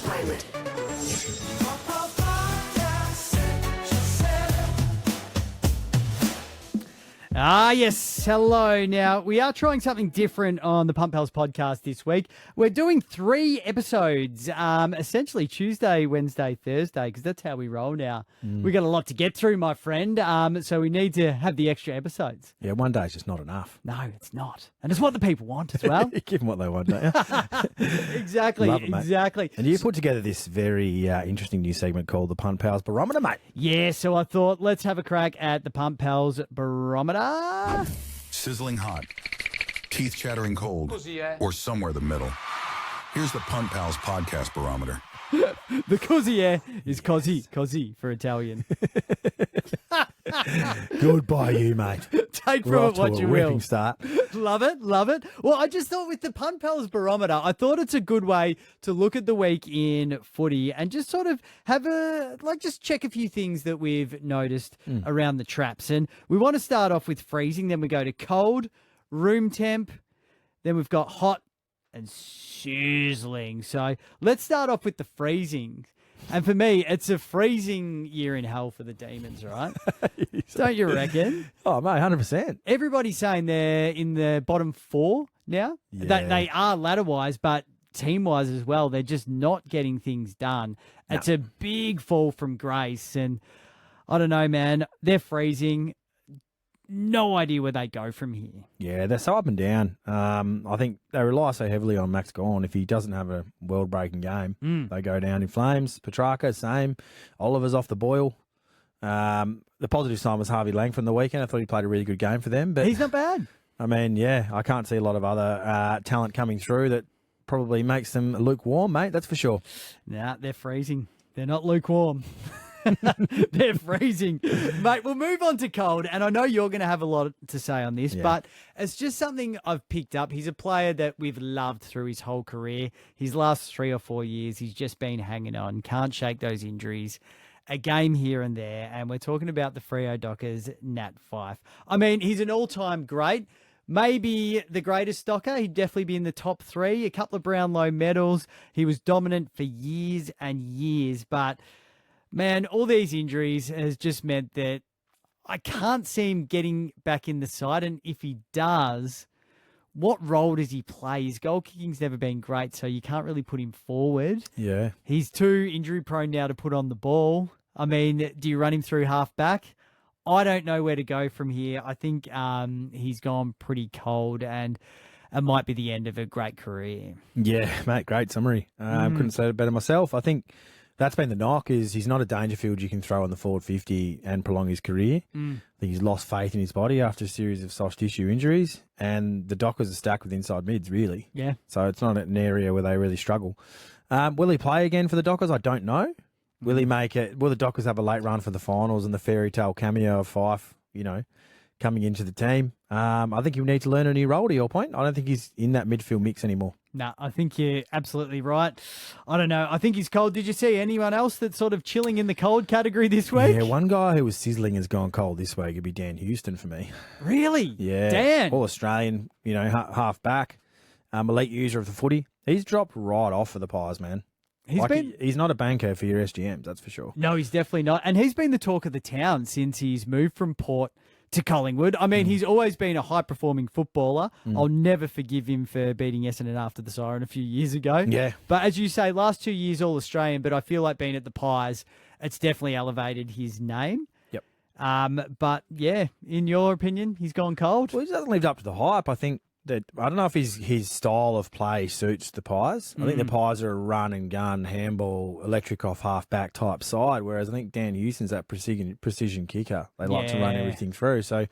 pilot. Ah, yes. Hello. Now, we are trying something different on the Punt Pals podcast this week. We're doing 3 episodes, essentially Tuesday, Wednesday, Thursday, because that's how we roll now. We got a lot to get through, my friend, so we need to have the extra episodes. Yeah, one day's just not enough. No, it's not. And it's what the people want as well. Give them what they want, don't you? Exactly, Love it, mate. exactly. And you put together this very interesting new segment called the Punt Pals Barometer, mate. Yeah, so I thought, let's have a crack at the Punt Pals Barometer. Sizzling hot, teeth chattering cold, or somewhere the middle. Here's the Punt Pals Podcast Barometer. The cosy is cosy for Italian. Goodbye, you, mate. Take We're from off it to what a you ripping will. start. Love it, love it. Well, I just thought with the Punt Pals Barometer, I thought it's a good way to look at the week in footy and just sort of have just check a few things that we've noticed around the traps. And we want to start off with freezing, then we go to cold, room temp, then we've got hot and sizzling. So let's start off with the freezing. And for me, it's a freezing year in hell for the Demons, right? Don't you reckon? Oh, mate, 100%. Everybody's saying they're in the bottom 4 now. Yeah. They are ladder-wise, but team-wise as well. They're just not getting things done. No. It's a big fall from grace. And I don't know, man. They're freezing. No idea where they go from here. Yeah, they're so up and down. I think they rely so heavily on Max Gawn. If he doesn't have a world-breaking game, they go down in flames. Petrarca, same. Oliver's off the boil. The positive sign was Harvey Lang from the weekend. I thought he played a really good game for them. But He's not bad. I mean, yeah, I can't see a lot of other talent coming through that probably makes them lukewarm, mate. That's for sure. Nah, they're freezing. They're not lukewarm. They're freezing. Mate, we'll move on to cold. And I know you're going to have a lot to say on this, but it's just something I've picked up. He's a player that we've loved through his whole career. His last 3 or 4 years, he's just been hanging on. Can't shake those injuries. A game here and there. And we're talking about the Freo Dockers, Nat Fife. I mean, he's an all-time great. Maybe the greatest Docker. He'd definitely be in the top 3. A couple of Brownlow medals. He was dominant for years and years, but man, all these injuries has just meant that I can't see him getting back in the side. And if he does, what role does he play? His goal kicking's never been great, so you can't really put him forward. Yeah. He's too injury prone now to put on the ball. I mean, do you run him through half back? I don't know where to go from here. I think he's gone pretty cold and it might be the end of a great career. Yeah, mate, great summary. Couldn't say it better myself. I think that's been the knock, is he's not a Dangerfield you can throw on the forward 50 and prolong his career. I think he's lost faith in his body after a series of soft tissue injuries, and the Dockers are stacked with inside mids, really. Yeah. So it's not an area where they really struggle. Will he play again for the Dockers? I don't know. Will he make it? Will the Dockers have a late run for the finals and the fairy tale cameo of Fife, coming into the team? I think he'll need to learn a new role, to your point. I don't think he's in that midfield mix anymore. No, I think you're absolutely right. I don't know. I think he's cold. Did you see anyone else that's sort of chilling in the cold category this week? Yeah, one guy who was sizzling has gone cold this week. It'd be Dan Houston for me. Really? Yeah. Dan? All Australian, half back, elite user of the footy. He's dropped right off for the Pies, man. He's not a banker for your SGMs, that's for sure. No, he's definitely not. And he's been the talk of the town since he's moved from Port to Collingwood. I mean, he's always been a high-performing footballer. I'll never forgive him for beating Essendon after the siren a few years ago. Yeah. But as you say, last 2 years All-Australian, but I feel like being at the Pies, it's definitely elevated his name. Yep. But, yeah, in your opinion, he's gone cold? Well, he hasn't lived up to the hype. I think that, I don't know if his style of play suits the Pies. I think the Pies are a run and gun, handball, electric off half back type side, whereas I think Dan Houston's that precision kicker. They like to run everything through. So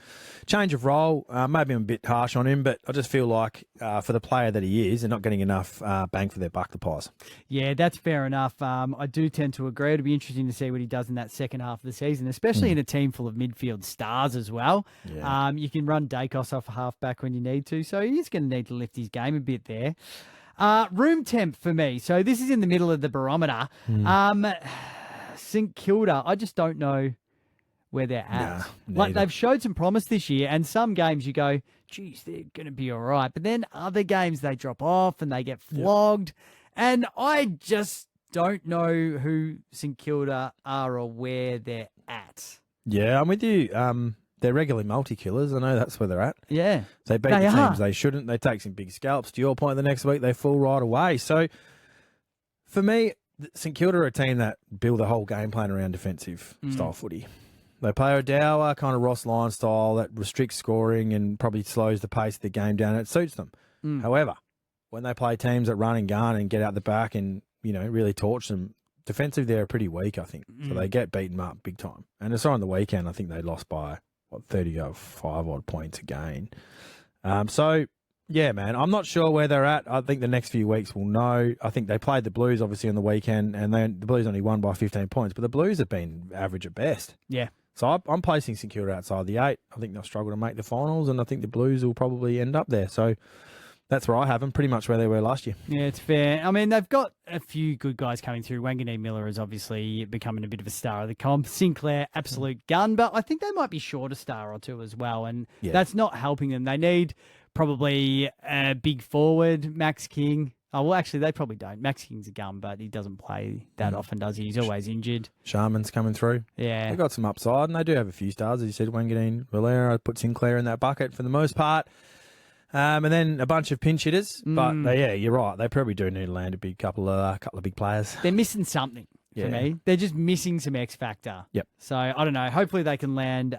change of role, maybe I'm a bit harsh on him, but I just feel like for the player that he is, they're not getting enough bang for their buck, the Pies. Yeah, that's fair enough. I do tend to agree. It'll be interesting to see what he does in that second half of the season, especially in a team full of midfield stars as well. Yeah. You can run Dacos off a half back when you need to, so he's going to need to lift his game a bit there. Room temp for me. So this is in the middle of the barometer. St Kilda, I just don't know where they're at. Like, they've showed some promise this year, and some games you go, geez, they're going to be all right. But then other games they drop off and they get flogged. And I just don't know who St Kilda are or where they're at. Yeah, I'm with you. They're regularly multi-killers. I know that's where they're at. Yeah. They beat the teams they shouldn't. They take some big scalps. To your point, the next week they fall right away. So, for me, St Kilda are a team that build a whole game plan around defensive style footy. They play a dour kind of Ross Lyon style that restricts scoring and probably slows the pace of the game down. It suits them. However, when they play teams that run and gun and get out the back and, really torch them, defensive they're pretty weak, I think. So they get beaten up big time. And it's on the weekend, I think they lost by 35 odd points again. So, yeah, man, I'm not sure where they're at. I think the next few weeks we'll know. I think they played the Blues, obviously, on the weekend, and then the Blues only won by 15 points, but the Blues have been average at best. Yeah. So I'm placing St Kilda outside the 8. I think they'll struggle to make the finals, and I think the Blues will probably end up there. So that's where I have them, pretty much where they were last year. Yeah, it's fair. I mean, they've got a few good guys coming through. Wanganeen Miller is obviously becoming a bit of a star of the comp. Sinclair, absolute gun, but I think they might be short a star or two as well, and that's not helping them. They need probably a big forward, Max King. Oh, well, actually, they probably don't. Max King's a gun, but he doesn't play that often, does he? He's always injured. Sharman's coming through. Yeah. They've got some upside, and they do have a few stars, as you said. Wanganeen, Valera, I'd put Sinclair in that bucket for the most part. And then a bunch of pinch hitters. But, you're right. They probably do need to land a couple of big players. They're missing something for me. They're just missing some X factor. Yep. So, I don't know. Hopefully they can land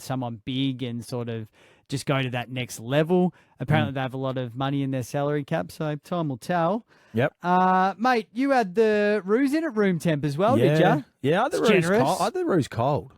someone big and sort of just go to that next level. Apparently they have a lot of money in their salary cap, so time will tell. Yep. Mate, you had the Roos in at room temp as well, did you? Yeah, I had the Roos cold.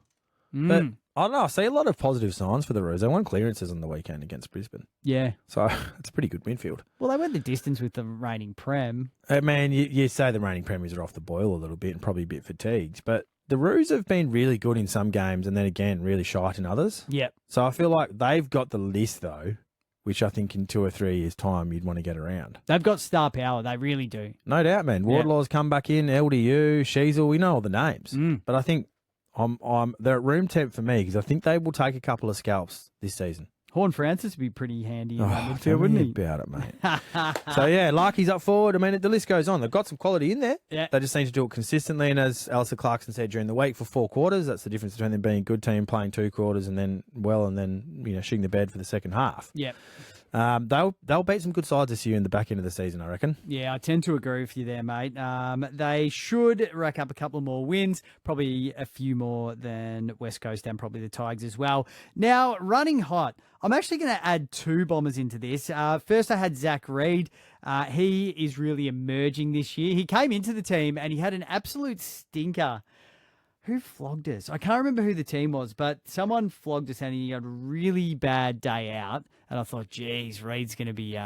But I don't know. I see a lot of positive signs for the Roos. They won clearances on the weekend against Brisbane. Yeah. So it's a pretty good midfield. Well, they went the distance with the reigning Prem. Man, you say the reigning Premiers are off the boil a little bit and probably a bit fatigued, but the Roos have been really good in some games and then again really shite in others. Yep. So I feel like they've got the list though, which I think in 2 or 3 years' time you'd want to get around. They've got star power. They really do. No doubt, man. Wardlaw's come back in, LDU, Sheasel, we know all the names. But I think they're at room temp for me because I think they will take a couple of scalps this season. Horn Francis would be pretty handy in that midfield, wouldn't he? About it, mate. So, yeah, Larky's up forward. I mean, the list goes on. They've got some quality in there. Yeah. They just need to do it consistently. And as Alistair Clarkson said during the week, for 4 quarters, that's the difference between them being a good team, playing 2 quarters, and then shitting the bed for the second half. Yep. They'll beat some good sides this year in the back end of the season, I reckon. Yeah, I tend to agree with you there, mate. They should rack up a couple more wins, probably a few more than West Coast and probably the Tigers as well. Now, running hot. I'm actually going to add 2 Bombers into this. First, I had Zach Reid. He is really emerging this year. He came into the team and he had an absolute stinker. Who flogged us? I can't remember who the team was, but someone flogged us and he had a really bad day out. And I thought, geez, Reid's going to be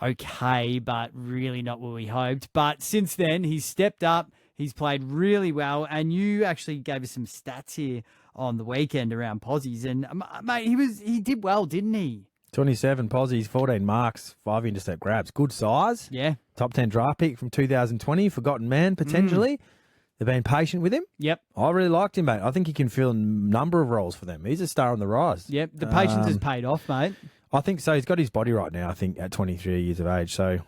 okay, but really not what we hoped. But since then, he's stepped up. He's played really well. And you actually gave us some stats here on the weekend around posies. And, mate, he did well, didn't he? 27 posies, 14 marks, 5 intercept grabs. Good size. Yeah. Top 10 draft pick from 2020. Forgotten man, potentially. They've been patient with him. Yep. I really liked him, mate. I think he can fill a number of roles for them. He's a star on the rise. Yep. The patience has paid off, mate. I think so. He's got his body right now, I think, at 23 years of age. So,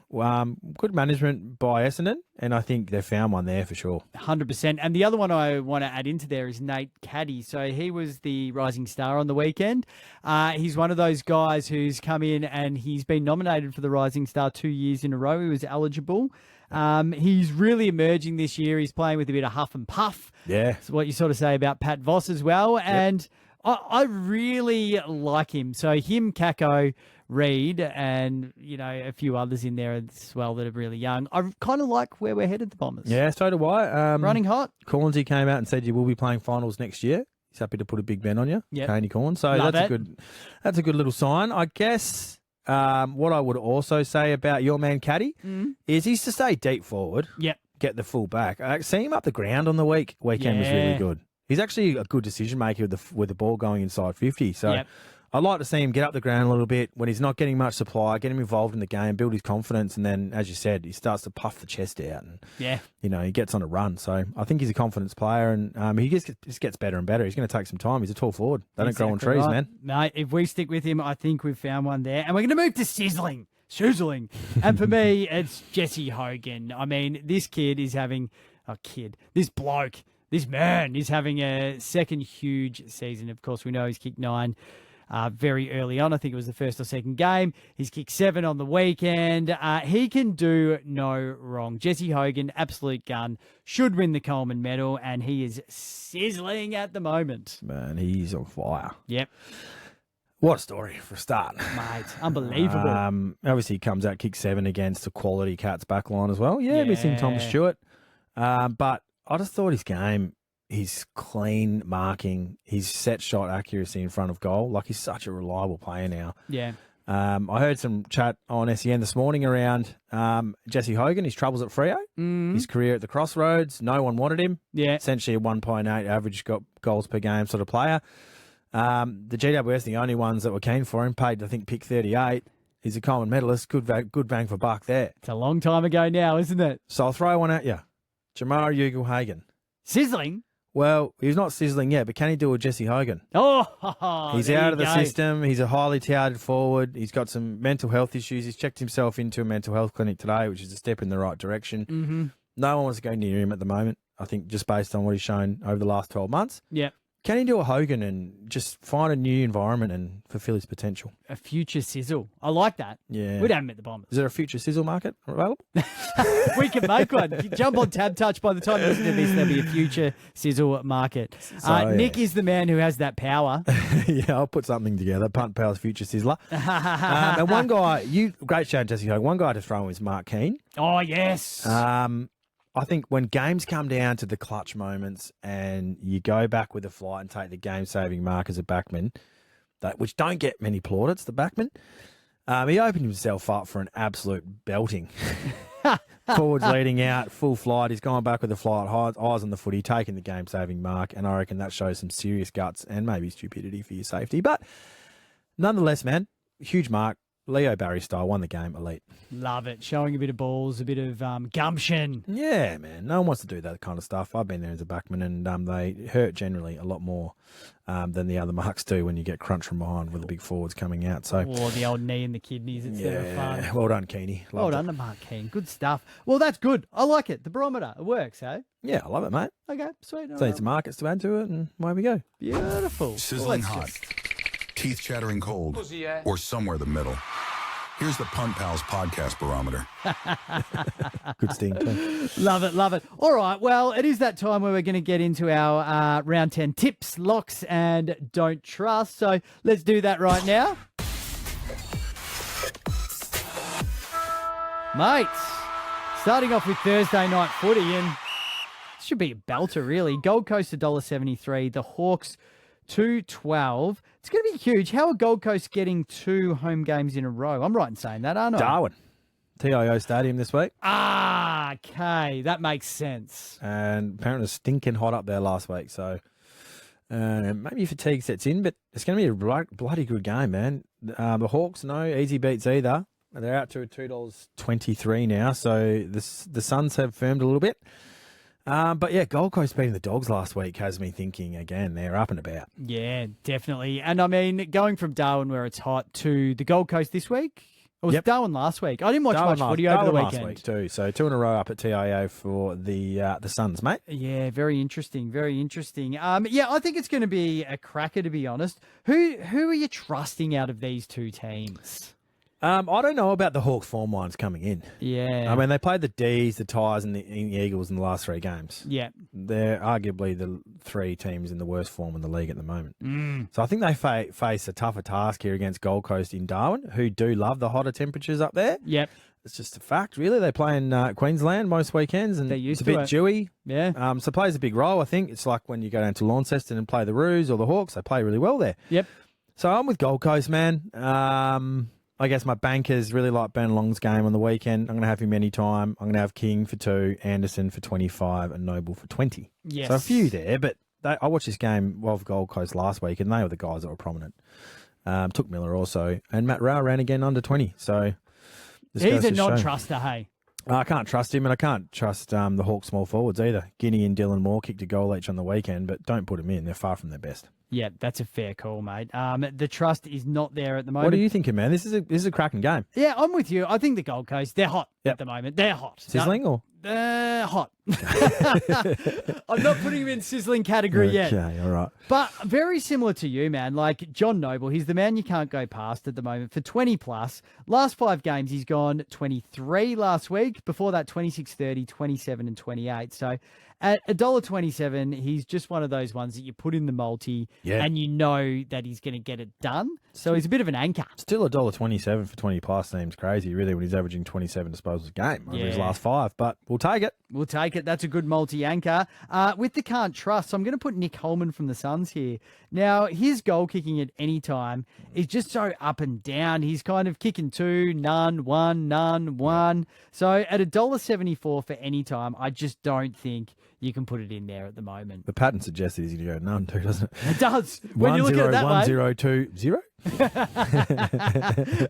good management by Essendon, and I think they've found one there for sure. 100%. And the other one I want to add into there is Nate Caddy. So he was the rising star on the weekend. He's one of those guys who's come in and he's been nominated for the rising star 2 years in a row. He was eligible. He's really emerging this year. He's playing with a bit of huff and puff. Yeah. That's what you sort of say about Pat Voss as well. Yep. And I really like him. So him, Kako, Reid, and, a few others in there as well that are really young. I kind of like where we're headed, the Bombers. Yeah, so do I. Running hot. Cornsey came out and said you will be playing finals next year. He's happy to put a big bet on you. Yeah. Caney Corn. So that's a good little sign. I guess what I would also say about your man Caddy is he's to stay deep forward. Yep. Get the full back. See him up the ground on the weekend was really good. He's actually a good decision maker with the ball going inside 50. So I'd like to see him get up the ground a little bit when he's not getting much supply, get him involved in the game, build his confidence, and then, as you said, he starts to puff the chest out and he gets on a run. So I think he's a confidence player and he just gets better and better. He's going to take some time. He's a tall forward. They don't grow on trees, man. Mate, if we stick with him, I think we've found one there. And we're going to move to Sizzling. Sizzling. And for me, it's Jesse Hogan. I mean, this man is having a second huge season. Of course, we know he's kicked 9 very early on. I think it was the first or second game. He's kicked 7 on the weekend. He can do no wrong. Jesse Hogan, absolute gun, should win the Coleman medal, and he is sizzling at the moment. Man, he's on fire. Yep. What a story for a start. Mate, unbelievable. Obviously, he comes out, kicks 7 against a quality Cats backline as well. Yeah, missing Tom Stewart. But I just thought his game, his clean marking, his set shot accuracy in front of goal, like he's such a reliable player now. Yeah. I heard some chat on SEN this morning around Jesse Hogan, his troubles at Freo, his career at the Crossroads. No one wanted him. Yeah. Essentially a 1.8 average goals per game sort of player. The GWS, the only ones that were keen for him, paid, I think, pick 38. He's a Coleman medalist. Good bang for buck there. It's a long time ago now, isn't it? So I'll throw one at you. Jamara Ugle-Hagan. Sizzling? Well, he's not sizzling yet, but can he do a Jesse Hogan? Oh, he's out of the system. He's a highly touted forward. He's got some mental health issues. He's checked himself into a mental health clinic today, which is a step in the right direction. Mm-hmm. No one wants to go near him at the moment, I think, just based on what he's shown over the last 12 months. Yeah. Can he do a Hogan and just find a new environment and fulfill his potential? A future sizzle. I like that. Yeah. We'd have him at the Bombers. Is there a future sizzle market available? We can make one. You jump on Tab Touch. By the time you listen to this, there'll be a future sizzle market. Nick is the man who has that power. Yeah, I'll put something together. Punt Pals Future Sizzler. And one guy, great show, Jesse Hogan. One guy to throw in is Mark Keane. Oh, yes. I think when games come down to the clutch moments and you go back with a flight and take the game-saving mark as a backman, which don't get many plaudits, the backman, he opened himself up for an absolute belting. Forwards leading out, full flight. He's gone back with a flight, eyes on the footy, taking the game-saving mark, and I reckon that shows some serious guts and maybe stupidity for your safety. But nonetheless, man, huge mark. Leo Barry style, won the game, elite. Love it. Showing a bit of balls, a bit of gumption. Yeah, man. No one wants to do that kind of stuff. I've been there as a backman, and they hurt generally a lot more than the other marks do when you get crunched from behind with the big forwards coming out. So, or the old knee in the kidneys. It's fun. Well done, Keeney. Well done to Mark Keane. Good stuff. Well, that's good. I like it. The barometer. It works, eh? Yeah, I love it, mate. Okay, sweet. So some markets to add to it, and away we go. Beautiful. Sizzling hot, teeth chattering cold, or somewhere the middle. Here's the Punt Pals Podcast Barometer. Good sting, too. Love it, love it. All right, well, it is that time where we're going to get into our round 10 tips, locks, and don't trust. So let's do that right now. Mates, starting off with Thursday night footy, and this should be a belter, really. Gold Coast $1.73, the Hawks $2.12. It's going to be huge. How are Gold Coast getting 2 home games in a row? I'm right in saying that, aren't I? Darwin. TIO Stadium this week. Okay. That makes sense. And apparently stinking hot up there last week. So maybe fatigue sets in, but it's going to be a bloody good game, man. The Hawks, no easy beats either. They're out to $2.23 now. So the Suns have firmed a little bit. But yeah, Gold Coast beating the Dogs last week has me thinking again, they're up and about. Yeah, definitely. And I mean, going from Darwin where it's hot to the Gold Coast this week, or was it Darwin last week? I didn't watch much footy over the weekend. Last week too. So 2 in a row up at TIO for the Suns, mate. Yeah, very interesting. Very interesting. Yeah, I think it's going to be a cracker, to be honest. Who are you trusting out of these two teams? I don't know about the Hawks form lines coming in. Yeah. I mean, they played the D's, the Tigers, and the Eagles in the last 3 games. Yeah. They're arguably the 3 teams in the worst form in the league at the moment. So I think they face a tougher task here against Gold Coast in Darwin, who do love the hotter temperatures up there. Yep. It's just a fact, really. They play in Queensland most weekends, and it's a bit dewy. Yeah. So it plays a big role, I think. It's like when you go down to Launceston and play the Roos or the Hawks, they play really well there. Yep. So I'm with Gold Coast, man. I guess my bankers really like Ben Long's game on the weekend. I'm going to have him anytime. I'm going to have King for 2, Anderson for 25, and Noble for 20. Yes. So a few there, but I watched this game of Gold Coast last week, and they were the guys that were prominent. Took Miller also, and Matt Rao ran again under 20. So he's a non-truster, hey? I can't trust him, and I can't trust the Hawks small forwards either. Guinea and Dylan Moore kicked a goal each on the weekend, but don't put them in. They're far from their best. Yeah, that's a fair call, mate. The trust is not there at the moment. What are you thinking, man? This is a cracking game. Yeah, I'm with you. I think the Gold Coast, they're hot at the moment. They're hot. Sizzling or? Hot. I'm not putting him in sizzling category yet. Okay, all right. But very similar to you, man. Like John Noble, he's the man you can't go past at the moment for 20 plus. Last 5 games, he's gone 23 last week. Before that, 26, 30, 27 and 28. So at $1.27, he's just one of those ones that you put in the multi and you know that he's going to get it done. So he's a bit of an anchor. Still $1.27 for 20 plus seems crazy, really, when he's averaging 27 disposals a game over his last 5. But we'll take it. We'll take it. That's a good multi-anchor. With the can't trust, so I'm going to put Nick Coleman from the Suns here. Now, his goal kicking at any time is just so up and down. He's kind of kicking 2, none, 1, none, 1. So at $1.74 for any time, I just don't think you can put it in there at the moment. The pattern suggests that he's going to go none too, doesn't it? It does. When you look at it that way. 1, 0, 2, 0?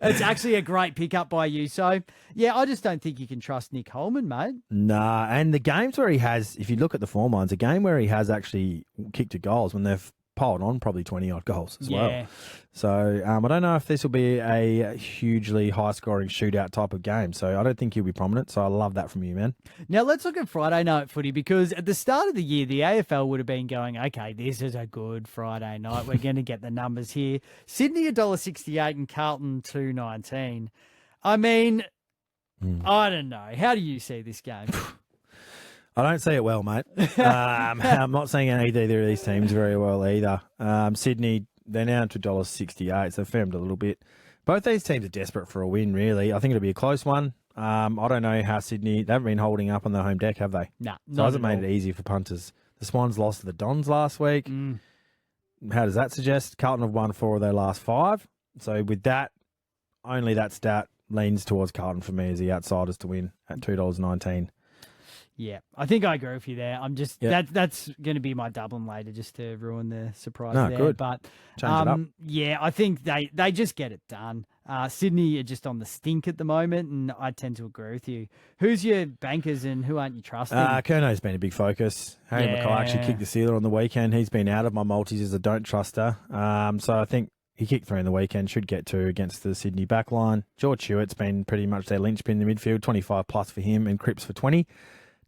It's actually a great pickup by you. So, yeah, I just don't think you can trust Nick Coleman, mate. Nah, and the games where he has, if you look at the form lines, a game where he has actually kicked a goals when they've piled on probably 20-odd goals as well. So I don't know if this will be a hugely high-scoring shootout type of game. So I don't think he'll be prominent. So I love that from you, man. Now, let's look at Friday night footy because at the start of the year, the AFL would have been going, okay, this is a good Friday night. We're going to get the numbers here. Sydney $1.68 and Carlton $2.19. I mean, I don't know. How do you see this game? I don't see it well, mate. I'm not seeing either of these teams very well either. Sydney, they're now to $1.68, so firmed a little bit. Both these teams are desperate for a win, really. I think it'll be a close one. I don't know how Sydney, they haven't been holding up on their home deck, have they? No, so it hasn't made it easy for punters. The Swans lost to the Dons last week. How does that suggest? Carlton have won 4 of their last 5. So with that, only that stat leans towards Carlton for me as the outsiders to win at $2.19. Yeah, I think I agree with you there. I'm just that's going to be my Dublin later, just to ruin the surprise there. Good. But change it up. Yeah, I think they just get it done. Sydney are just on the stink at the moment, and I tend to agree with you. Who's your bankers and who aren't you trusting? Kerno's been a big focus. Harry McKay actually kicked the sealer on the weekend. He's been out of my multis as a don't truster. So I think he kicked 3 in the weekend, should get 2 against the Sydney backline. George Hewitt's been pretty much their linchpin in the midfield, 25 plus for him, and Cripps for 20.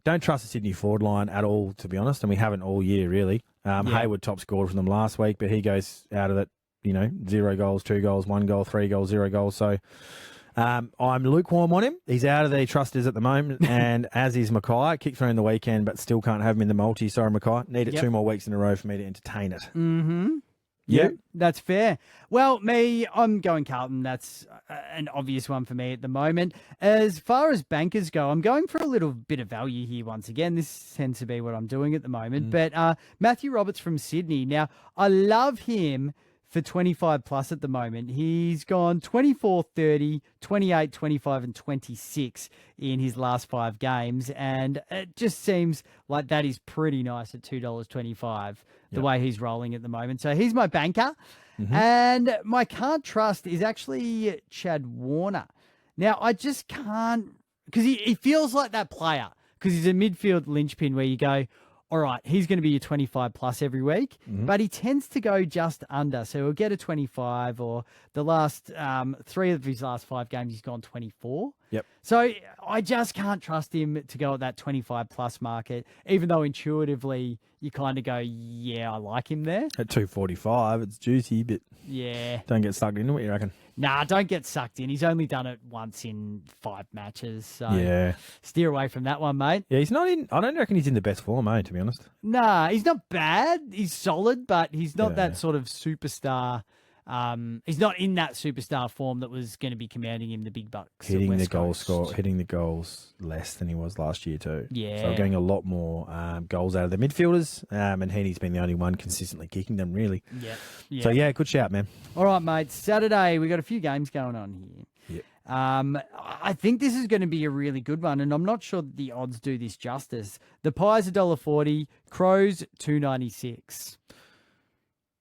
Don't trust the Sydney forward line at all, to be honest, and we haven't all year, really. Hayward top scored from them last week, but he goes out of it, 0 goals, 2 goals, 1 goal, 3 goals, 0 goals. So I'm lukewarm on him. He's out of the trusters at the moment, and as is Mackay. Kicked 3 in the weekend, but still can't have him in the multi. Sorry, Mackay. Need it 2 more weeks in a row for me to entertain it. Mm-hmm. Yeah, that's fair. Well, I'm going Carlton. That's an obvious one for me at the moment. As far as bankers go, I'm going for a little bit of value here once again. This tends to be what I'm doing at the moment. But Matthew Roberts from Sydney. Now, I love him for 25 plus at the moment. He's gone 24, 30, 28, 25 and 26 in his last 5 games. And it just seems like that is pretty nice at $2.25, the way he's rolling at the moment. So he's my banker. And my can't trust is actually Chad Warner. Now, I just can't, because he feels like that player, because he's a midfield linchpin where you go, all right, he's going to be your 25 plus every week, but he tends to go just under. So he'll get a 25, or the last 3 of his last 5 games, he's gone 24. Yep. So I just can't trust him to go at that 25 plus market, even though intuitively you kind of go, yeah, I like him there. At $2.45, it's juicy, but don't get sucked into it, you reckon? Nah, don't get sucked in. He's only done it once in 5 matches. So steer away from that one, mate. Yeah, he's not in. I don't reckon he's in the best form, mate, to be honest. Nah, he's not bad. He's solid, but he's not that sort of superstar. He's not in that superstar form that was going to be commanding him the big bucks. Hitting the goals less than he was last year too. Yeah. So getting a lot more goals out of the midfielders, and Heaney's been the only one consistently kicking them, really. Yeah. So good shout, man. All right, mate. Saturday, we got a few games going on here. I think this is going to be a really good one, and I'm not sure that the odds do this justice. The Pies $1.40, Crows $2.96.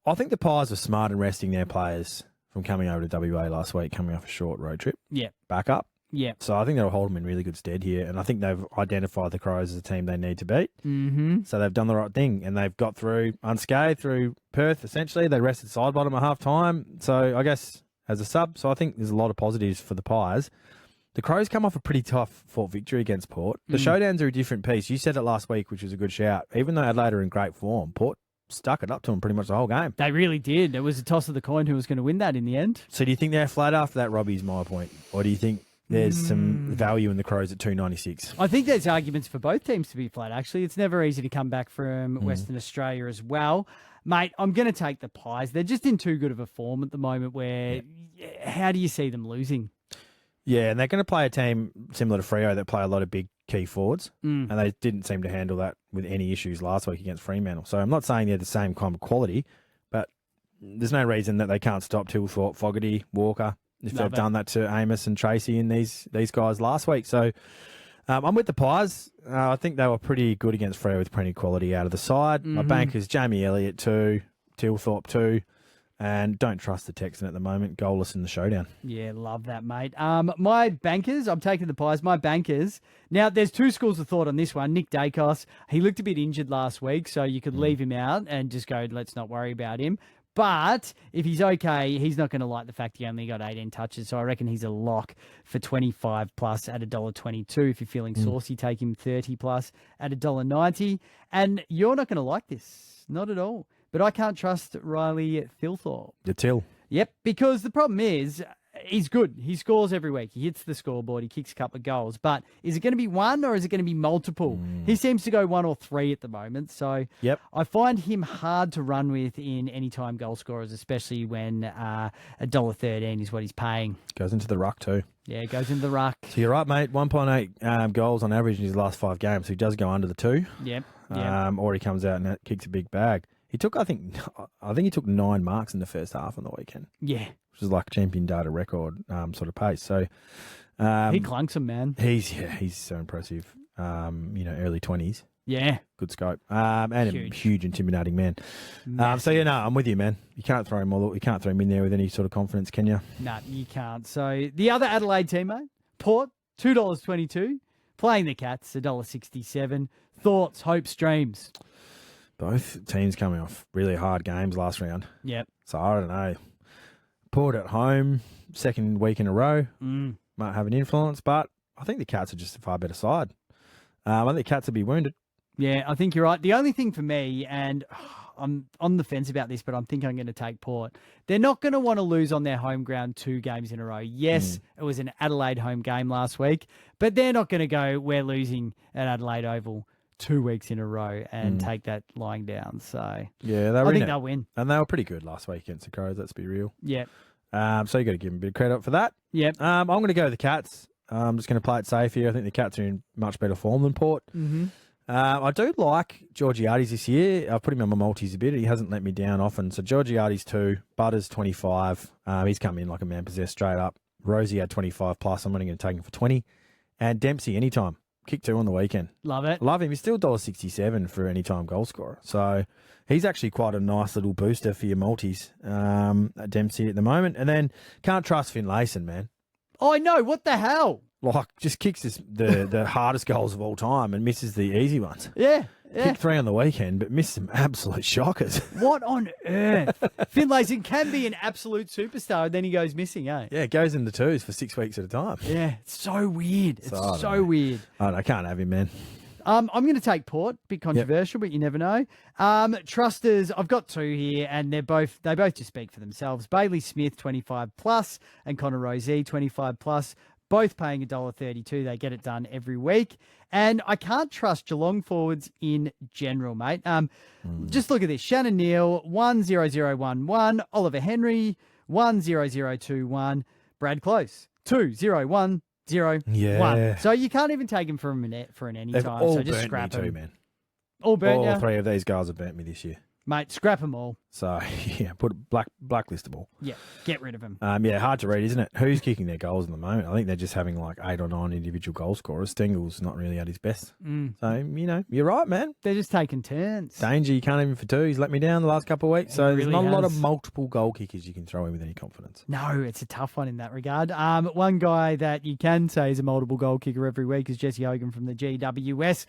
I think the Pies are smart in resting their players from coming over to WA last week, coming off a short road trip. Yeah. Back up. Yeah. So I think that'll hold them in really good stead here. And I think they've identified the Crows as a team they need to beat. Mm-hmm. So they've done the right thing. And they've got through unscathed through Perth, essentially. They rested side bottom at half time. So I guess as a sub. So I think there's a lot of positives for the Pies. The Crows come off a pretty tough fought victory against Port. The Showdowns are a different piece. You said it last week, which was a good shout. Even though Adelaide are in great form, Port stuck it up to them pretty much the whole game. They really did. It was a toss of the coin who was going to win that in the end. So do you think they're flat after that, Robbie, is my point? Or do you think there's some value in the Crows at 296? I think there's arguments for both teams to be flat, actually. It's never easy to come back from Western Australia as well. Mate, I'm going to take the Pies. They're just in too good of a form at the moment where how do you see them losing? Yeah, and they're going to play a team similar to Freo that play a lot of big key forwards, and they didn't seem to handle that with any issues last week against Fremantle. So I'm not saying they're the same kind of quality, but there's no reason that they can't stop Tilthorpe, Fogarty, Walker, if they've done that to Amos and Tracy and these guys last week. So I'm with the Pies. I think they were pretty good against Freo with plenty of quality out of the side. My bankers, Jamie Elliott 2, Tilthorpe 2. And don't trust the Texan at the moment. Goalless in the showdown. Yeah, love that, mate. My bankers, I'm taking the Pies. My bankers. Now, there's two schools of thought on this one. Nick Dacos, he looked a bit injured last week, so you could leave him out and just go, let's not worry about him. But if he's okay, he's not going to like the fact he only got 18 touches. So I reckon he's a lock for 25 plus at $1.22. If you're feeling saucy, take him 30 plus at $1.90. And you're not going to like this. Not at all. But I can't trust Riley Thilthorpe. The Till. Yep, because the problem is he's good. He scores every week. He hits the scoreboard. He kicks a couple of goals. But is it going to be one or is it going to be multiple? He seems to go one or three at the moment. So I find him hard to run with in anytime goal scorers, especially when $1.13 is what he's paying. Goes into the ruck too. Yeah, goes into the ruck. So you're right, mate. 1.8 goals on average in his last 5 games. So he does go under the 2. Yep. Or he comes out and kicks a big bag. He took, I think he took 9 marks in the first half on the weekend. Yeah. Which is like champion data record sort of pace. So he clunks him, man. He's so impressive. Early 20s. Yeah. Good scope. And a huge intimidating man. I'm with you, man. You can't throw him in there with any sort of confidence, can you? No, you can't. So the other Adelaide team, mate, Port, $2.22. Playing the Cats, $1.67. Thoughts, hopes, dreams? Both teams coming off really hard games last round. Yep. So I don't know. Port at home, second week in a row, might have an influence, but I think the Cats are just a far better side. I think the Cats will be wounded. Yeah, I think you're right. The only thing for me, and I'm on the fence about this, but I'm thinking I'm going to take Port. They're not going to want to lose on their home ground 2 games in a row. Yes, it was an Adelaide home game last week, but they're not going to go, we're losing at Adelaide Oval 2 weeks in a row and take that lying down. So yeah, I think they'll win. And they were pretty good last week against the Crows, let's be real. Yeah. So you got to give them a bit of credit for that. Yep. I'm going to go with the Cats. I'm just going to play it safe here. I think the Cats are in much better form than Port. I do like Georgiades this year. I've put him on my multis a bit. He hasn't let me down often. So Georgiades 2, Butters 25. He's come in like a man possessed straight up. Rosie had 25 plus. I'm only going to take him for 20. And Dempsey anytime. Kick 2 on the weekend. Love it. Love him. He's still $1.67 for any time goal scorer. So he's actually quite a nice little booster for your multis at Dempsey at the moment. And then can't trust Finlayson, man. Oh, I know. What the hell? Like, just kicks the hardest goals of all time and misses the easy ones. Yeah. Kicked 3 on the weekend, but missed some absolute shockers. What on earth? Finlayson can be an absolute superstar, and then he goes missing, eh? Yeah, goes in the 2s for 6 weeks at a time. Yeah, it's so weird. It's so weird. I can't have him, man. I'm going to take Port. Bit controversial, but you never know. Trusters, I've got 2 here, and they both just speak for themselves. Bailey Smith, 25 plus, and Connor Rozee, 25 plus. Both paying $1.32. They get it done every week. And I can't trust Geelong forwards in general, mate. Just look at this. Shannon Neal, 10011. Oliver Henry, 10021. Brad Close, 20101. Yeah. So you can't even take him for an any They've time. all So just burnt scrap me him. too, man. All burnt All you? 3 of these guys have burnt me this year. Mate, scrap them all. So, yeah, put blacklist them all. Yeah, get rid of them. Yeah, hard to read, isn't it? Who's kicking their goals at the moment? I think they're just having like 8 or 9 individual goal scorers. Stengel's not really at his best. So, you're right, man. They're just taking turns. Danger, you can't even for 2. He's let me down the last couple of weeks. So He there's really not a lot of has. multiple goal kickers you can throw in with any confidence. No, it's a tough one in that regard. One guy that you can say is a multiple goal kicker every week is Jesse Hogan from the GWS.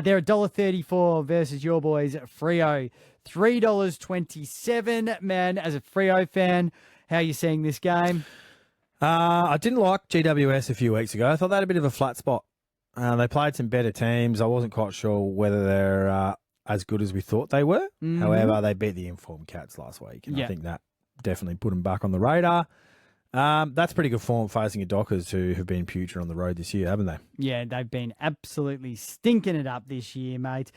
They're $1.34 versus your boys at Freo. $3.27. Man, as a Freo fan, how are you seeing this game? I didn't like GWS a few weeks ago. I thought they had a bit of a flat spot. They played some better teams. I wasn't quite sure whether they're as good as we thought they were. Mm-hmm. However, they beat the informed Cats last week, and I think that definitely put them back on the radar. That's pretty good form facing a Dockers who have been putrid on the road this year, haven't they? Yeah, they've been absolutely stinking it up this year, mate.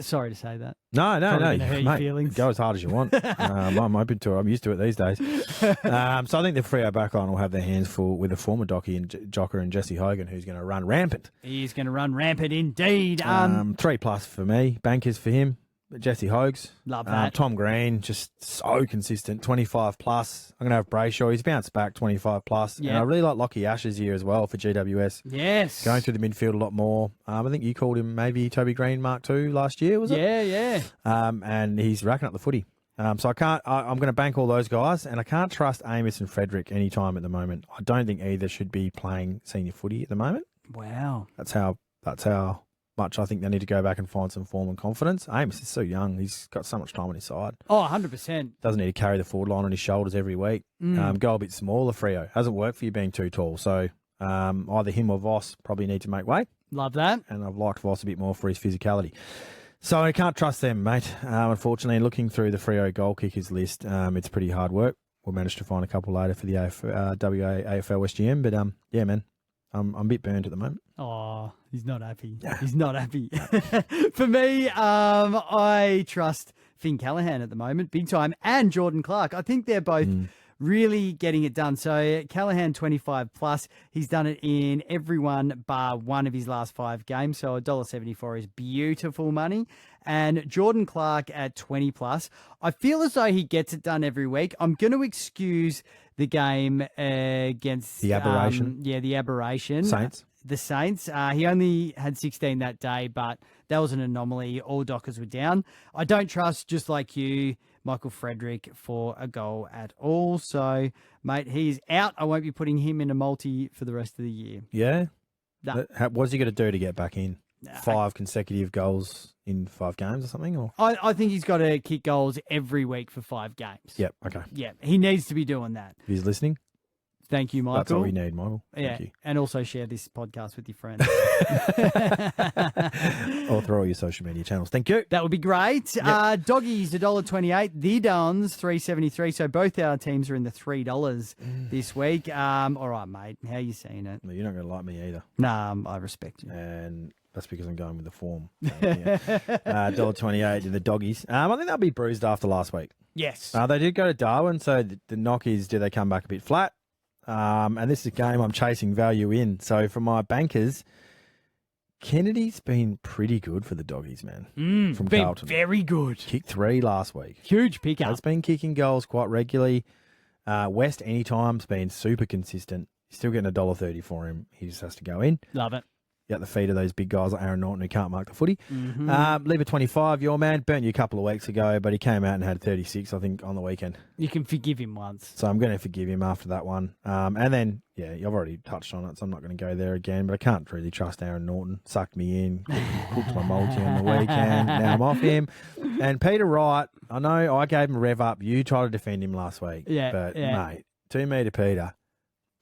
Sorry to say that. No, Probably gonna hurt your mate, feelings. go as hard as you want. I'm open to it. I'm used to it these days. So I think the Freo backline will have their hands full with a former Docky and Jocker and Jesse Hogan, who's going to run rampant. He's going to run rampant indeed. 3+ for me. Bankers for him. Jesse Hogs. Love that. Tom Green, just so consistent. 25+. I'm going to have Brayshaw. He's bounced back 25+. Yeah. And I really like Lockie Ashes here as well for GWS. Yes. Going through the midfield a lot more. I think you called him maybe Toby Green Mark II last year, was it? Yeah. And he's racking up the footy. So I'm going to bank all those guys, and I can't trust Amos and Frederick any time at the moment. I don't think either should be playing senior footy at the moment. Wow. That's how much I think they need to go back and find some form and confidence. Amos is so young. He's got so much time on his side. Oh, 100%. Doesn't need to carry the forward line on his shoulders every week. Go a bit smaller, Freo. Hasn't worked for you being too tall. So either him or Voss probably need to make way. Love that. And I've liked Voss a bit more for his physicality. So I can't trust them, mate. Unfortunately, looking through the Freo goal kickers list, it's pretty hard work. We'll manage to find a couple later for the WA AFL SGM. But, yeah, man, I'm a bit burnt at the moment. Oh, he's not happy. He's not happy. For me, I trust Finn Callaghan at the moment, big time, and Jordan Clark. I think they're both really getting it done. So Callaghan 25+. He's done it in every one bar one of his last 5 games. So $1.74 is beautiful money. And Jordan Clark at 20+. I feel as though he gets it done every week. I'm going to excuse the game against The Aberration. the Aberration. Saints. The Saints. He only had 16 that day, but that was an anomaly. All Dockers were down. I don't trust, just like you, Michael Frederick for a goal at all. So, mate, he's out. I won't be putting him in a multi for the rest of the year. Yeah? No. What's he going to do to get back in? 5 consecutive goals in 5 games or something? Or I think he's got to kick goals every week for 5 games. Yep, okay. Yeah, he needs to be doing that. If he's listening, Thank you, Michael. that's all we need, Michael. Yeah, Thank you. and also share this podcast with your friends. Or through all your social media channels. Thank you. That would be great. Yep. Doggies, $1.28. The Dons, $3.73. So both our teams are in the $3 this week. All right, mate. How you seeing it? Well, you're not going to like me either. Nah, I respect you. And that's because I'm going with the form. $1.28 to the Doggies. I think they'll be bruised after last week. Yes. They did go to Darwin, so the knock is, do they come back a bit flat? And this is a game I'm chasing value in. So for my bankers, Kennedy's been pretty good for the Doggies, man. From been Carlton. very good. Kicked 3 last week. Huge pickup. Has been kicking goals quite regularly. West anytime's been super consistent. Still getting $1.30 for him. He just has to go in. Love it. At the feet of those big guys like Aaron Norton who can't mark the footy. Lever 25, your man, burnt you a couple of weeks ago, but he came out and had 36, I think, on the weekend. You can forgive him once. So I'm going to forgive him after that one. And then, yeah, I've already touched on it, so I'm not going to go there again, but I can't really trust Aaron Norton. Sucked me in, cooked my multi on the weekend. Now I'm off him. And Peter Wright, I know I gave him a rev up. You tried to defend him last week. Yeah, But, yeah. mate, 2 metre Peter.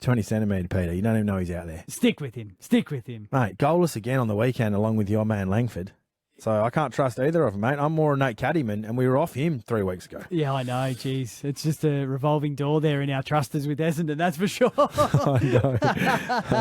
20 centimetre Peter. You don't even know he's out there. Stick with him. Stick with him. Mate, goalless again on the weekend along with your man Langford. So I can't trust either of them, mate. I'm more a Nate Caddyman, and we were off him 3 weeks ago. Yeah, I know. Jeez, it's just a revolving door there in our trusters with Essendon, that's for sure. I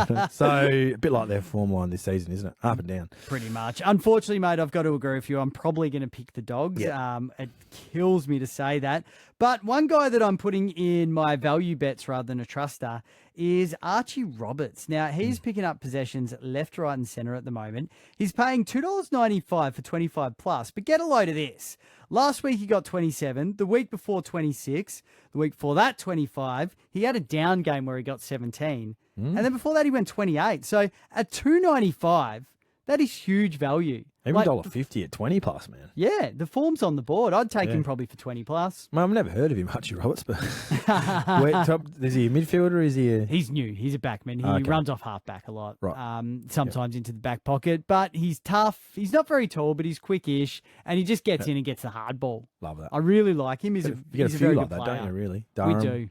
know. So a bit like their form line this season, isn't it? Up and down. Pretty much. Unfortunately, mate, I've got to agree with you. I'm probably going to pick the Dogs. Yeah. It kills me to say that. But one guy that I'm putting in my value bets rather than a truster is Archie Roberts. Now, he's picking up possessions left, right, and centre at the moment. He's paying $2.95 for 25 plus. But get a load of this. Last week he got 27. The week before 26. The week before that 25. He had a down game where he got 17. And then before that he went 28. So at $2.95, that is huge value. Even $1.50 at 20 plus, man. Yeah, the form's on the board. I'd take him probably for 20 plus. Well, I've never heard of him, Archie Roberts, but is he a midfielder? Is he a... He's new. He's a backman. He runs off half-back a lot. Right. Sometimes into the back pocket, but he's tough. He's not very tall, but he's quick-ish, and he just gets in and gets the hard ball. Love that. I really like him. He's you get a few very like good that, player. don't you, really? We do.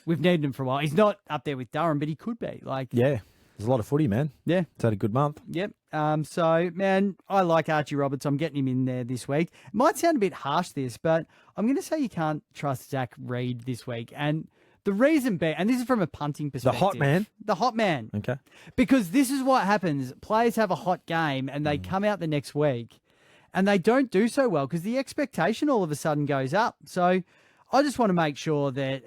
We've needed him for a while. He's not up there with Durham, but he could be. Yeah. There's a lot of footy, man. Yeah. It's had a good month. Yep. So, man, I like Archie Roberts. I'm getting him in there this week. It might sound a bit harsh, this, but I'm going to say you can't trust Zach Reid this week. And the reason being, and this is from a punting perspective. The hot man? The hot man. Okay. Because this is what happens. Players have a hot game and they come out the next week and they don't do so well because the expectation all of a sudden goes up. So I just want to make sure that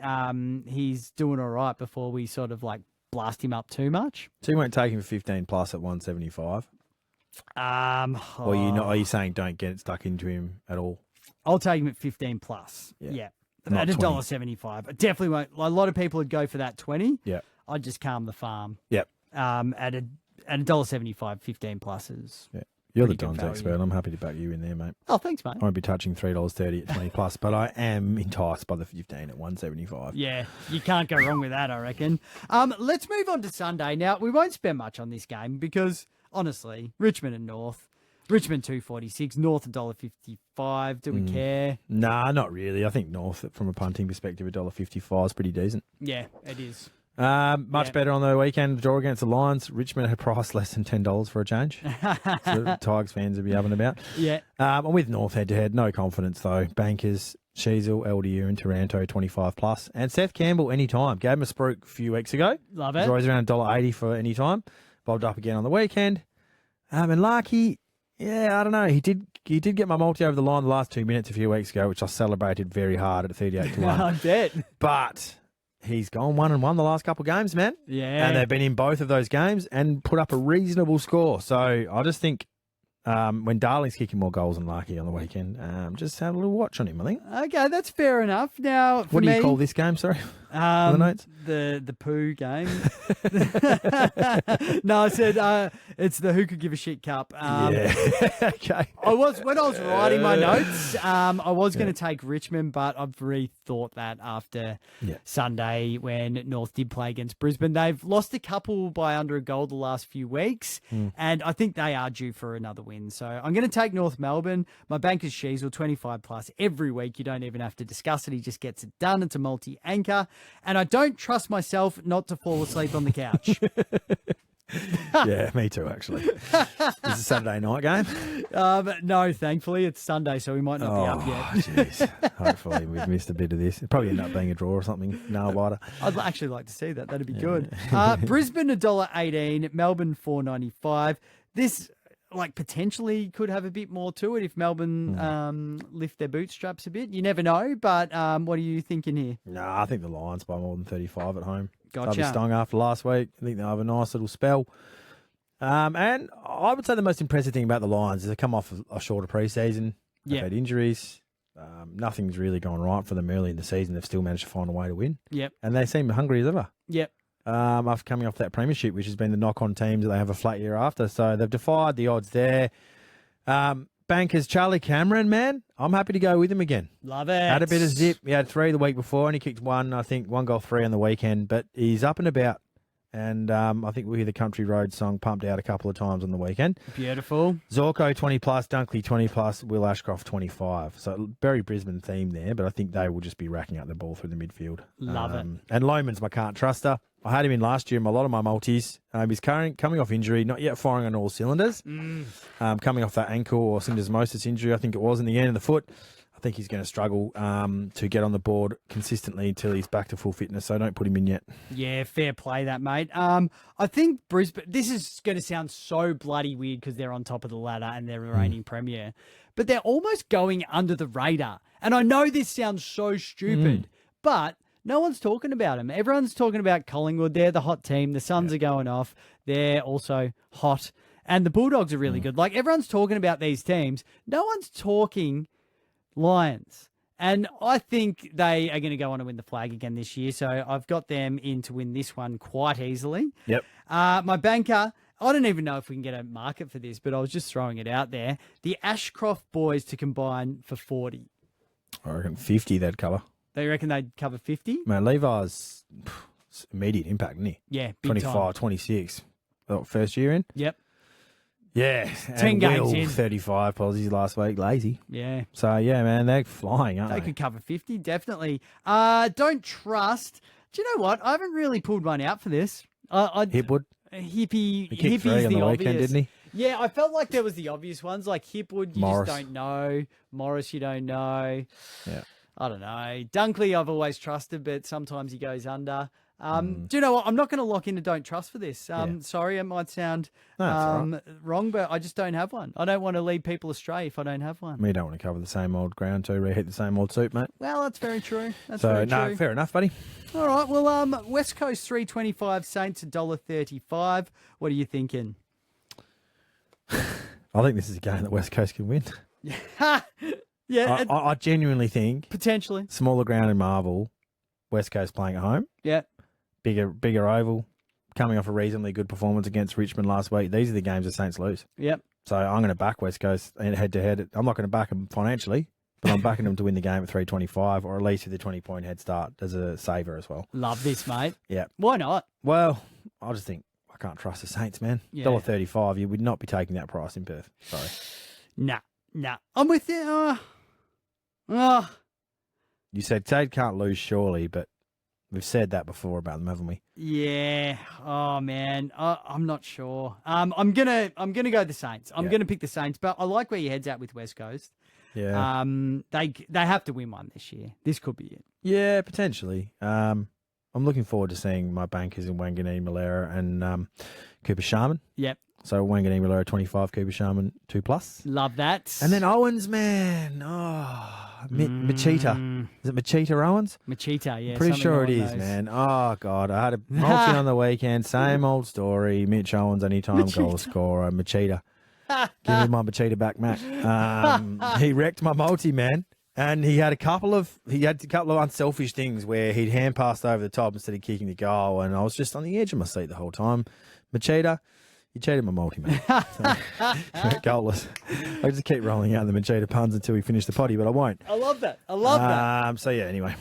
he's doing all right before we sort of blast him up too much. So you won't take him for 15 plus at 175? Or are you saying don't get it stuck into him at all? I'll take him at 15 plus. Yeah. Not At $20. $1.75. I definitely won't. A lot of people would go for that 20. Yeah. I'd just calm the farm. Yep. At $1.75, 15 plus is. Yeah. You're the pretty good Don's value. expert. I'm happy to back you in there, mate. Oh, thanks, mate. I won't be touching $3.30 at 20 plus, but I am enticed by the 15 at 175. Yeah, you can't go wrong with that, I reckon. Let's move on to Sunday. Now, we won't spend much on this game because, honestly, Richmond and North. Richmond 246, North $1.55. Do we care? Nah, not really. I think North, from a punting perspective, $1.55 is pretty decent. Yeah, it is. Much better on the weekend. Draw against the Lions. Richmond had priced less than $10 for a change. So Tigers fans will be having about. Yeah. I'm with North head-to-head. No confidence, though. Bankers, Sheasel, LDU and Taranto 25 plus. And Seth Campbell anytime. Gave him a spruik a few weeks ago. Love He's it. always around $1.80 for any time. Bobbed up again on the weekend. And Larky, yeah, I don't know. He did get my multi over the line the last 2 minutes a few weeks ago, which I celebrated very hard at 38 to 1. I bet. But he's gone 1-1 the last couple of games, man. Yeah. And they've been in both of those games and put up a reasonable score. So I just think when Darling's kicking more goals than Larky on the weekend, just have a little watch on him, I think. Okay, that's fair enough. Now, for What do me, you call this game, sorry? The notes? The poo game. No, I said it's the Who Could Give a Shit Cup. Yeah. Okay. When I was writing my notes, I was going to take Richmond, but I've rethought that after Sunday when North did play against Brisbane. They've lost a couple by under a goal the last few weeks, and I think they are due for another win. So I'm going to take North Melbourne. My banker's Sheasel, 25 plus every week. You don't even have to discuss it. He just gets it done. It's a multi-anchor. And I don't trust myself not to fall asleep on the couch. Yeah, me too, actually. This is a Saturday night game. No, thankfully it's Sunday, so we might not be up yet. Jeez. Hopefully we've missed a bit of this. It'll probably end up being a draw or something. No, wider. I'd actually like to see that. That'd be good. Brisbane $1.18, Melbourne $4.95. This potentially could have a bit more to it if Melbourne lift their bootstraps a bit. You never know, but what are you thinking here? No, I think the Lions by more than 35 at home. Gotcha. They'll be stung after last week. I think they'll have a nice little spell. And I would say the most impressive thing about the Lions is they come off a shorter pre-season. They've had injuries. Nothing's really gone right for them early in the season. They've still managed to find a way to win. Yep. And they seem hungry as ever. Yep. After coming off that premiership, which has been the knock on teams that they have a flat year after. So they've defied the odds there. Bankers, Charlie Cameron, man, I'm happy to go with him again. Love it. Had a bit of zip. He had 3 the week before and he kicked 1, I think 1 goal 3 on the weekend, but he's up and about. And I think we'll hear the Country Road song pumped out a couple of times on the weekend. Beautiful. Zorko 20 plus, Dunkley 20 plus, Will Ashcroft 25. So very Brisbane theme there, but I think they will just be racking up the ball through the midfield. Love it. And Loman's my can't truster. I had him in last year in a lot of my multis. He's coming off injury, not yet firing on all cylinders. Coming off that ankle or syndesmosis injury, I think it was in the end of the foot. I think he's going to struggle to get on the board consistently until he's back to full fitness, so don't put him in yet. Yeah, fair play that, mate. I think Brisbane, this is going to sound so bloody weird because they're on top of the ladder and they're the reigning premier, but they're almost going under the radar. And I know this sounds so stupid, but no one's talking about them. Everyone's talking about Collingwood. They're the hot team. The Suns are going off. They're also hot. And the Bulldogs are really good. Like, everyone's talking about these teams. No one's talking Lions. And I think they are going to go on to win the flag again this year. So I've got them in to win this one quite easily. Yep. My banker, I don't even know if we can get a market for this, but I was just throwing it out there. The Ashcroft boys to combine for 40. I reckon 50 they'd cover. They reckon they'd cover 50? Man, Levi's immediate impact, isn't he? Yeah, big 25, time. 26. First year in? Yep. Yeah. 10 games in. 35 posies last week. Lazy. Yeah. So, yeah, man, they're flying, aren't They they? could cover 50, definitely. Don't trust. Do you know what? I haven't really pulled one out for this. Hipwood. Hippie. He kicked 3 Hippie's on the the obvious. weekend, didn't he? Yeah, I felt like there was the obvious ones, like Hipwood, you Morris. just don't know. Morris, you don't know. Yeah. I don't know. Dunkley, I've always trusted, but sometimes he goes under. Do you know what? I'm not going to lock in a don't trust for this. Sorry, it might sound wrong, but I just don't have one. I don't want to lead people astray if I don't have one. We don't want to cover the same old ground too, reheat the same old soup, mate. Well, that's very true. No, fair enough, buddy. All right. Well, West Coast 325, Saints $1.35. What are you thinking? I think this is a game that West Coast can win. Yeah, I genuinely think potentially smaller ground in Marvel, West Coast playing at home. Yeah. Bigger oval, coming off a reasonably good performance against Richmond last week. These are the games the Saints lose. Yep. So I'm going to back West Coast head to head. I'm not going to back them financially, but I'm backing them to win the game at 325 or at least with a 20-point head start as a saver as well. Love this, mate. Yeah. Why not? Well, I just think I can't trust the Saints, man. Yeah. $1.35, you would not be taking that price in Perth. Sorry. Nah. I'm with you. You said Tate can't lose surely, but we've said that before about them, haven't we? Yeah. Oh man, I'm not sure. I'm gonna go the Saints. I'm gonna pick the Saints, but I like where your head's at with West Coast. Yeah. They have to win one this year. This could be it. Yeah, potentially. I'm looking forward to seeing my bankers in Wanganeen, Malera, and Cooper Sharman. Yep. So Wanganeen, Malera 25, Cooper Sharman 2+. Love that. And then Owens, man. Machita. Is it Machita Owens? Machita, yeah. Pretty sure it is, man. Oh, God. I had a multi on the weekend. Same old story. Mitch Owens, anytime goal scorer. Machita. Give me my Machita back, Matt. He wrecked my multi, man. And he had a couple of unselfish things where he'd hand passed over the top instead of kicking the goal. And I was just on the edge of my seat the whole time. Machita. You cheated my multi, man. Goalless. I just keep rolling out the Machida puns until we finish the potty, but I won't. I love that. that. So, yeah, anyway.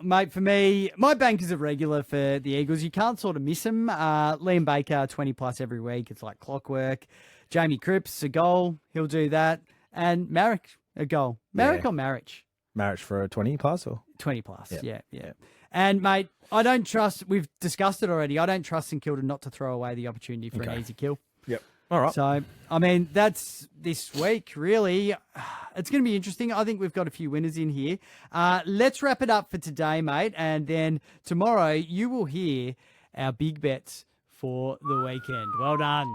Mate, for me, my bankers are regular for the Eagles. You can't sort of miss them. Liam Baker, 20+ every week. It's like clockwork. Jamie Cripps, a goal. He'll do that. And Marek, a goal. Marek or Marich? Marriage for a 20+, or? 20+, yeah. And, mate, I don't trust, we've discussed it already, I don't trust St Kilda not to throw away the opportunity for an easy kill. Yep. All right. So, I mean, that's this week, really. It's going to be interesting. I think we've got a few winners in here. Let's wrap it up for today, mate. And then tomorrow you will hear our big bets for the weekend. Well done.